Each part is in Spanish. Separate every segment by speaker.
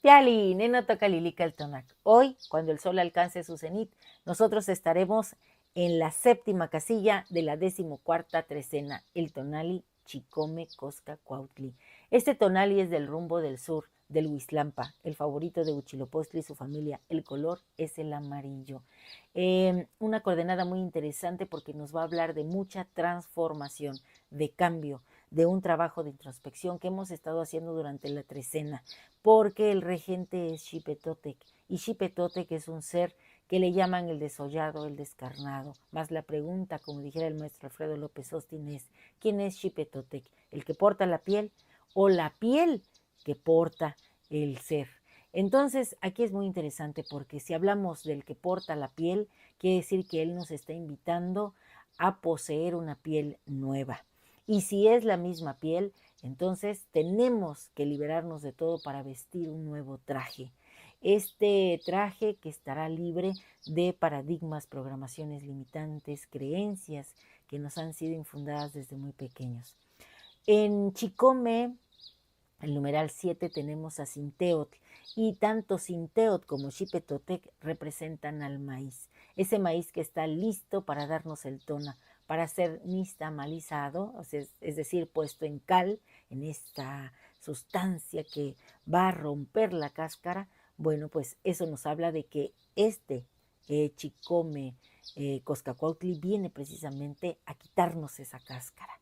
Speaker 1: Piali, neno toca lilica el tonac. Hoy, cuando el sol alcance su cenit, nosotros estaremos en la séptima casilla de la 14ª trecena, el tonali Chicome Cosca Cuautli. Este tonali es del rumbo del sur, del Huizlampa, el favorito de Huitzilopochtli y su familia. El color es el amarillo. Una coordenada muy interesante porque nos va a hablar de mucha transformación, de cambio, de un trabajo de introspección que hemos estado haciendo durante la trecena, porque el regente es Xipetotec, y Xipetotec es un ser que le llaman el desollado, el descarnado. Más la pregunta, como dijera el maestro Alfredo López Austin, es: ¿quién es Xipetotec? ¿El que porta la piel o la piel que porta el ser? Entonces, aquí es muy interesante porque si hablamos del que porta la piel, quiere decir que él nos está invitando a poseer una piel nueva. Y si es la misma piel, entonces tenemos que liberarnos de todo para vestir un nuevo traje. Este traje que estará libre de paradigmas, programaciones limitantes, creencias que nos han sido infundadas desde muy pequeños. En Chicome, el numeral 7, tenemos a Sinteotl, y tanto Sinteotl como Xipetotec representan al maíz, ese maíz que está listo para darnos el tona, para ser nixtamalizado, es decir, puesto en cal, en esta sustancia que va a romper la cáscara. Bueno, pues eso nos habla de que este Chicome Coscacuautli viene precisamente a quitarnos esa cáscara.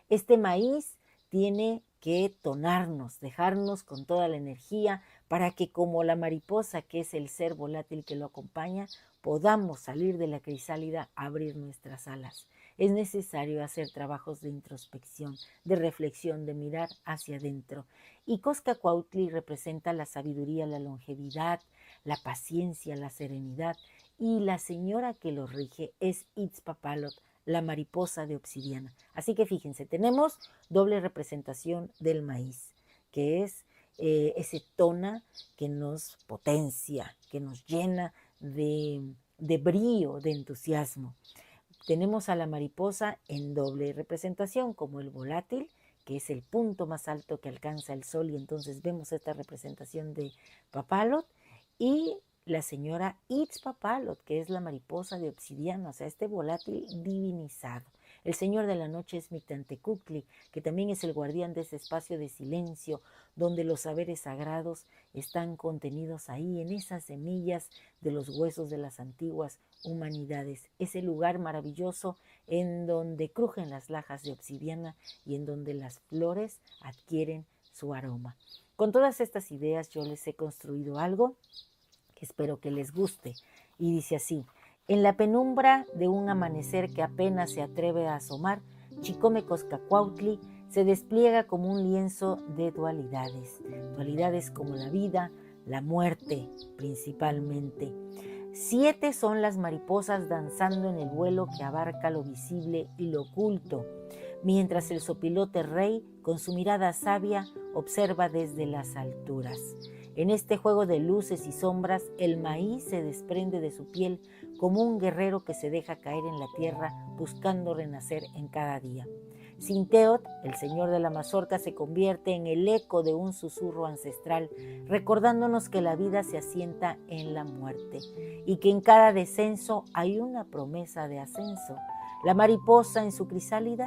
Speaker 1: Este maíz tiene que tonarnos, dejarnos con toda la energía para que, como la mariposa, que es el ser volátil que lo acompaña, podamos salir de la crisálida, abrir nuestras alas. Es necesario hacer trabajos de introspección, de reflexión, de mirar hacia adentro. Y Coscacuautli representa la sabiduría, la longevidad, la paciencia, la serenidad. Y la señora que lo rige es Itzpapalot, la mariposa de obsidiana. Así que fíjense, tenemos doble representación del maíz, que es ese tona que nos potencia, que nos llena de brío, de entusiasmo. Tenemos a la mariposa en doble representación, como el volátil, que es el punto más alto que alcanza el sol, y entonces vemos esta representación de Papalot, y la señora Itzpapalot, que es la mariposa de obsidiana, o sea, este volátil divinizado. El señor de la noche es Mictlantecuhtli, que también es el guardián de ese espacio de silencio, donde los saberes sagrados están contenidos ahí, en esas semillas de los huesos de las antiguas humanidades. Ese lugar maravilloso en donde crujen las lajas de obsidiana y en donde las flores adquieren su aroma. Con todas estas ideas yo les he construido algo que espero que les guste. Y dice así: en la penumbra de un amanecer que apenas se atreve a asomar, Chicome Coscacuautli se despliega como un lienzo de dualidades, dualidades como la vida, la muerte principalmente. 7 son las mariposas danzando en el vuelo que abarca lo visible y lo oculto, mientras el sopilote rey, con su mirada sabia, observa desde las alturas. En este juego de luces y sombras, el maíz se desprende de su piel como un guerrero que se deja caer en la tierra buscando renacer en cada día. Sinteot, el señor de la mazorca, se convierte en el eco de un susurro ancestral, recordándonos que la vida se asienta en la muerte y que en cada descenso hay una promesa de ascenso. La mariposa en su crisálida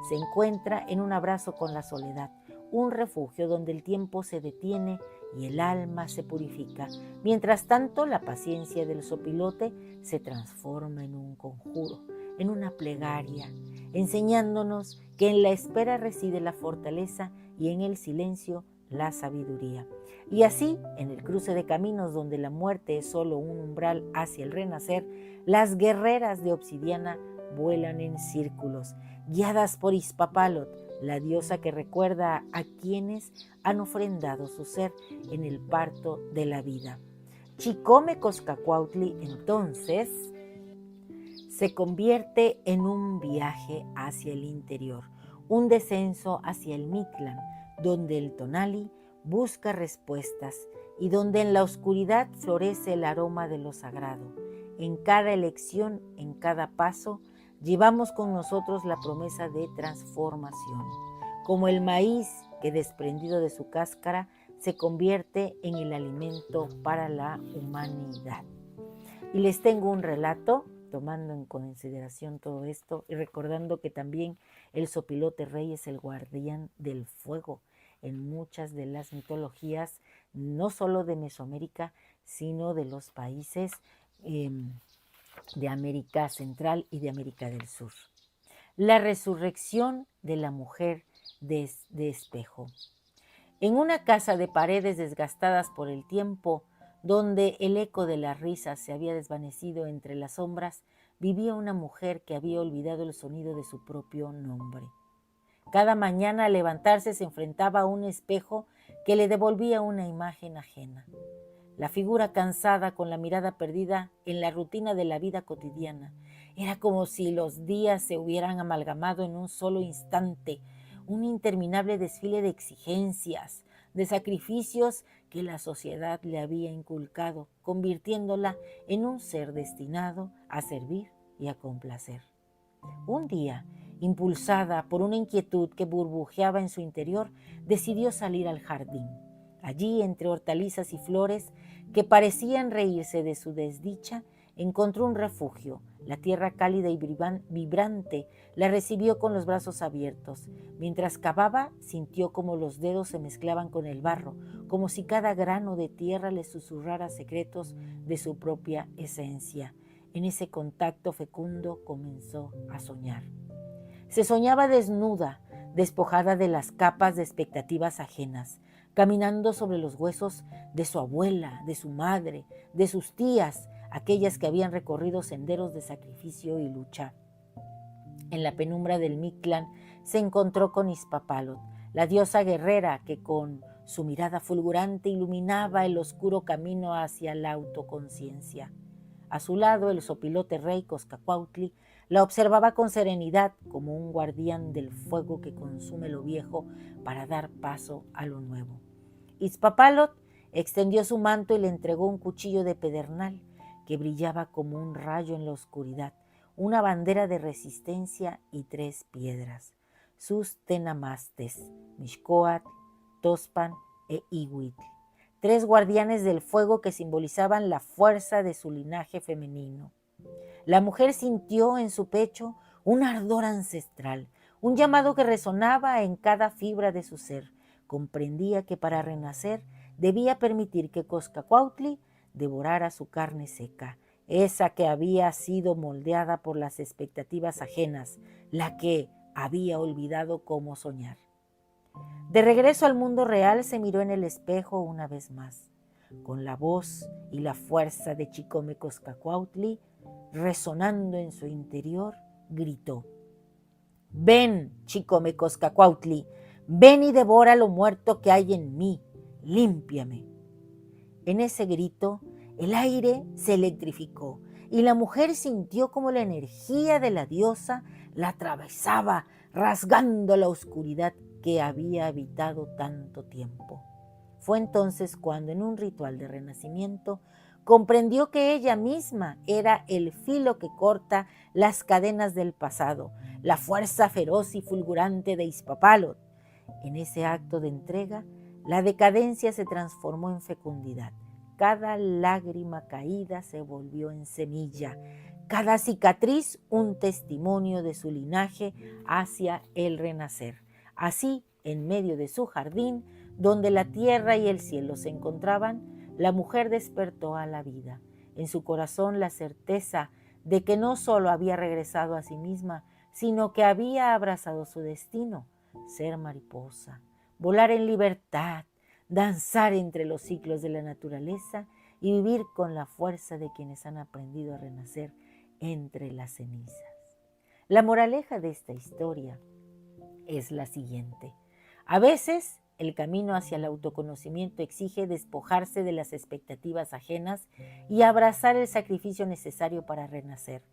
Speaker 1: se encuentra en un abrazo con la soledad, un refugio donde el tiempo se detiene y el alma se purifica. Mientras tanto, la paciencia del sopilote se transforma en un conjuro, en una plegaria, enseñándonos que en la espera reside la fortaleza y en el silencio la sabiduría. Y así, en el cruce de caminos donde la muerte es solo un umbral hacia el renacer, las guerreras de obsidiana vuelan en círculos, guiadas por Itzpapalot, la diosa que recuerda a quienes han ofrendado su ser en el parto de la vida. Chicome Coscacuautli, entonces, se convierte en un viaje hacia el interior, un descenso hacia el Mictlán, donde el tonali busca respuestas y donde en la oscuridad florece el aroma de lo sagrado. En cada elección, en cada paso, llevamos con nosotros la promesa de transformación. Como el maíz que, desprendido de su cáscara, se convierte en el alimento para la humanidad. Y les tengo un relato, tomando en consideración todo esto y recordando que también el sopilote rey es el guardián del fuego en muchas de las mitologías, no solo de Mesoamérica, sino de los países de América Central y de América del Sur. La resurrección de la mujer de espejo. En una casa de paredes desgastadas por el tiempo, donde el eco de las risas se había desvanecido entre las sombras, vivía una mujer que había olvidado el sonido de su propio nombre. Cada mañana al levantarse se enfrentaba a un espejo que le devolvía una imagen ajena. La figura cansada, con la mirada perdida en la rutina de la vida cotidiana. Era como si los días se hubieran amalgamado en un solo instante, un interminable desfile de exigencias, de sacrificios que la sociedad le había inculcado, convirtiéndola en un ser destinado a servir y a complacer. Un día, impulsada por una inquietud que burbujeaba en su interior, decidió salir al jardín. Allí, entre hortalizas y flores que parecían reírse de su desdicha, encontró un refugio. La tierra cálida y vibrante la recibió con los brazos abiertos. Mientras cavaba, sintió como los dedos se mezclaban con el barro, como si cada grano de tierra le susurrara secretos de su propia esencia. En ese contacto fecundo comenzó a soñar. Se soñaba desnuda, despojada de las capas de expectativas ajenas, caminando sobre los huesos de su abuela, de su madre, de sus tías, aquellas que habían recorrido senderos de sacrificio y lucha. En la penumbra del Mictlán se encontró con Iztapálotl, la diosa guerrera que con su mirada fulgurante iluminaba el oscuro camino hacia la autoconciencia. A su lado, el sopilote rey Coscacuautli la observaba con serenidad, como un guardián del fuego que consume lo viejo para dar paso a lo nuevo. Iztapálotl extendió su manto y le entregó un cuchillo de pedernal que brillaba como un rayo en la oscuridad, una bandera de resistencia y 3 piedras, sus tenamastes, Mixcoatl, Tospan e Ihuitl. 3 guardianes del fuego que simbolizaban la fuerza de su linaje femenino. La mujer sintió en su pecho un ardor ancestral, un llamado que resonaba en cada fibra de su ser. Comprendía que para renacer debía permitir que Coscacuautli devorara su carne seca, esa que había sido moldeada por las expectativas ajenas, la que había olvidado cómo soñar. De regreso al mundo real se miró en el espejo una vez más. Con la voz y la fuerza de Chicome Coscacuautli resonando en su interior, gritó: «Ven, Chicome Coscacuautli, ven y devora lo muerto que hay en mí, límpiame». En ese grito, el aire se electrificó y la mujer sintió como la energía de la diosa la atravesaba, rasgando la oscuridad que había habitado tanto tiempo. Fue entonces cuando, en un ritual de renacimiento, comprendió que ella misma era el filo que corta las cadenas del pasado, la fuerza feroz y fulgurante de Iztapálotl. En ese acto de entrega, la decadencia se transformó en fecundidad. Cada lágrima caída se volvió en semilla, cada cicatriz un testimonio de su linaje hacia el renacer. Así, en medio de su jardín, donde la tierra y el cielo se encontraban, la mujer despertó a la vida. En su corazón la certeza de que no solo había regresado a sí misma, sino que había abrazado su destino, ser mariposa, volar en libertad, danzar entre los ciclos de la naturaleza y vivir con la fuerza de quienes han aprendido a renacer entre las cenizas. La moraleja de esta historia es la siguiente. A veces el camino hacia el autoconocimiento exige despojarse de las expectativas ajenas y abrazar el sacrificio necesario para renacer.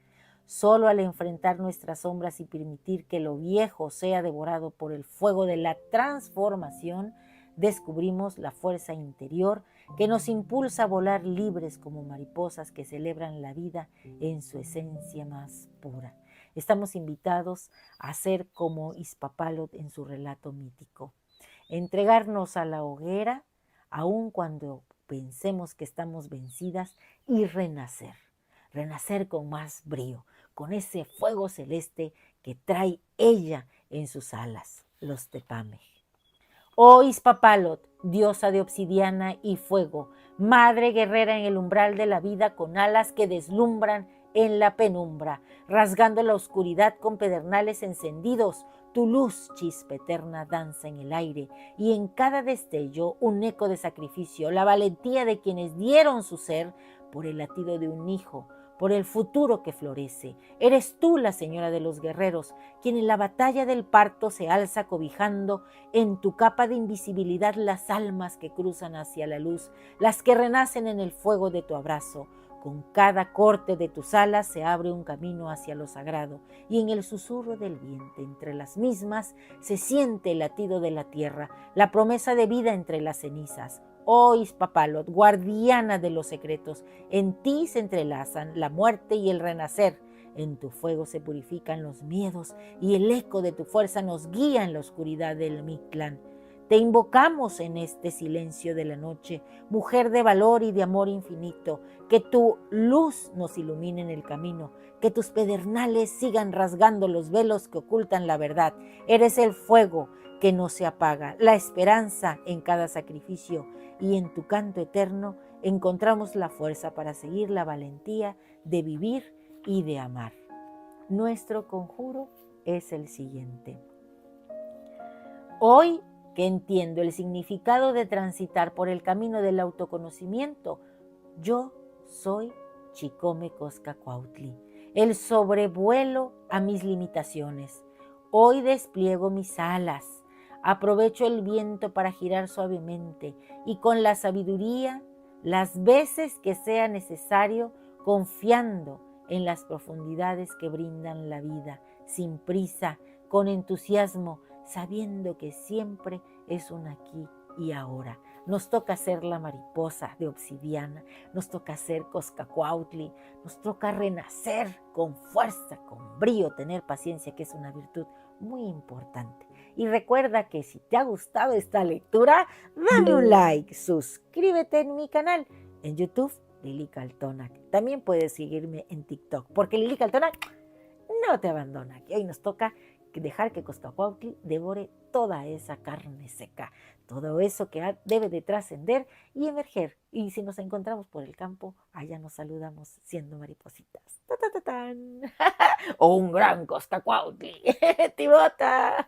Speaker 1: Solo al enfrentar nuestras sombras y permitir que lo viejo sea devorado por el fuego de la transformación, descubrimos la fuerza interior que nos impulsa a volar libres como mariposas que celebran la vida en su esencia más pura. Estamos invitados a ser como Iztapálotl en su relato mítico, entregarnos a la hoguera, aun cuando pensemos que estamos vencidas, y renacer, renacer con más brío, con ese fuego celeste que trae ella en sus alas, los Tepamej. Oh Izpapalot, diosa de obsidiana y fuego, madre guerrera en el umbral de la vida con alas que deslumbran en la penumbra, rasgando la oscuridad con pedernales encendidos, tu luz chispa eterna danza en el aire y en cada destello un eco de sacrificio, la valentía de quienes dieron su ser por el latido de un hijo, por el futuro que florece. Eres tú la señora de los guerreros, quien en la batalla del parto se alza cobijando en tu capa de invisibilidad las almas que cruzan hacia la luz, las que renacen en el fuego de tu abrazo. Con cada corte de tus alas se abre un camino hacia lo sagrado, y en el susurro del viento entre las mismas se siente el latido de la tierra, la promesa de vida entre las cenizas. Oh Izpapalot, guardiana de los secretos, en ti se entrelazan la muerte y el renacer. En tu fuego se purifican los miedos y el eco de tu fuerza nos guía en la oscuridad del Mictlán. Te invocamos en este silencio de la noche, mujer de valor y de amor infinito, que tu luz nos ilumine en el camino, que tus pedernales sigan rasgando los velos que ocultan la verdad. Eres el fuego que no se apaga, la esperanza en cada sacrificio, y en tu canto eterno encontramos la fuerza para seguir la valentía de vivir y de amar. Nuestro conjuro es el siguiente. Hoy que entiendo el significado de transitar por el camino del autoconocimiento, yo soy Chicome Coscacuautli, el sobrevuelo a mis limitaciones. Hoy despliego mis alas, aprovecho el viento para girar suavemente y con la sabiduría, las veces que sea necesario, confiando en las profundidades que brindan la vida, sin prisa, con entusiasmo, sabiendo que siempre es un aquí y ahora. Nos toca ser la mariposa de obsidiana, nos toca ser Coscacuautli, nos toca renacer con fuerza, con brío, tener paciencia, que es una virtud muy importante. Y recuerda que si te ha gustado esta lectura, dame un like, suscríbete en mi canal en YouTube, Lili Caltonac. También puedes seguirme en TikTok, porque Lili Caltonac no te abandona. Y hoy nos toca dejar que Coscacuautli devore toda esa carne seca, todo eso que debe de trascender y emerger. Y si nos encontramos por el campo, allá nos saludamos siendo maripositas. ¡Ta, ta, ta, tan! O un gran Coscacuautli. ¡Tibota!